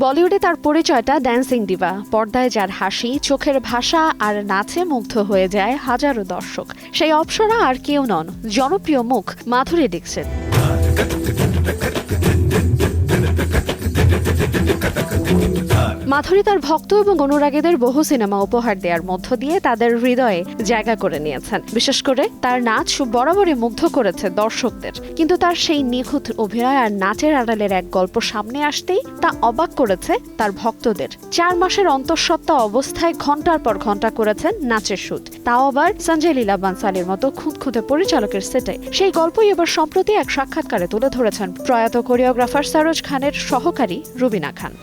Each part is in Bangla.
বলিউডে তার পরিচয়টা ড্যান্সিং ডিভা। পর্দায় যার হাসি, চোখের ভাষা আর নাচে মুগ্ধ হয়ে যায় হাজারো দর্শক। সেই অপ্সরা আর কেউ নন, জনপ্রিয় মুখ মাধুরী দীক্ষিত। মাধুরী তার ভক্ত এবং অনুরাগীদের বহু সিনেমা উপহার দেওয়ার মধ্য দিয়ে তাদের হৃদয়ে জায়গা করে নিয়েছেন। বিশেষ করে তার নাচ বরাবরই মুগ্ধ করেছে দর্শকদের। কিন্তু তার সেই নিখুঁত অভিনয় আর নাচের আড়ালের এক গল্প সামনে আসতেই তা অবাক করেছে তার ভক্তদের। 4 মাসের অন্তঃসত্ত্বা অবস্থায় ঘন্টার পর ঘন্টা করেছেন নাচের শুট, তাও আবার সঞ্জয় লীলা বানসালির মতো খুঁতখুঁতে পরিচালকের সেটে। সেই গল্পই এবার সম্প্রতি এক সাক্ষাৎকারে তুলে ধরেছেন প্রয়াত কোরিওগ্রাফার সরোজ খানের সহকারী রুবিনা খান।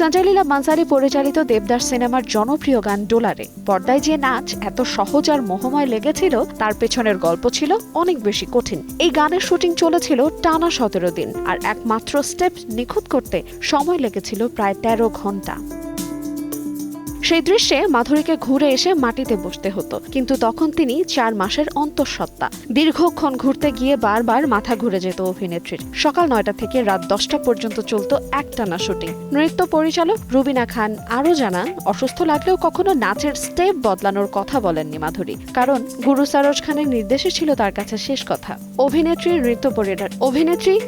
সঞ্জয় লীলা বানসালি পরিচালিত দেবদাস সিনেমার জনপ্রিয় গান ডোলারে পর্দায় যে নাচ এত সহজ আর মোহময় লেগেছিল, তার পেছনের গল্প ছিল অনেক বেশি কঠিন। এই গানের শুটিং চলেছিল টানা 17 দিন, আর একমাত্র স্টেপ নিখুঁত করতে সময় লেগেছিল প্রায় 13 ঘন্টা। সেই দৃশ্যে মাধুরীকে ঘুরে এসে মাটিতে বসতে হতো, কিন্তু তখন তিনি 4 মাসের অন্তঃসত্ত্বা। দীর্ঘক্ষণ ঘুরতে গিয়ে বারবার মাথা ঘুরে যেত অভিনেত্রীর। সকাল 9টা থেকে রাত 10টা পর্যন্ত চলত একটানা শুটিং। নৃত্য পরিচালক রুবিনা খান আরও জানান, অসুস্থ লাগলেও কখনো নাচের স্টেপ বদলানোর কথা বলেননি মাধুরী, কারণ গুরু সরোজ খানের নির্দেশই ছিল তার কাছে শেষ কথা। অভিনেত্রী,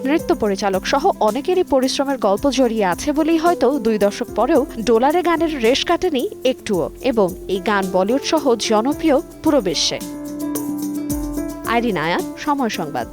নৃত্য পরিচালক সহ অনেকেরই পরিশ্রমের গল্প জড়িয়ে আছে বলেই হয়তো 2 দশক পরেও ডোলারে গানের রেশ কাটেনি একটুও, এবং এই গান বলিউড সহ জনপ্রিয় পুরো বিশ্বে। আইরিন আয়ান, সময় সংবাদ।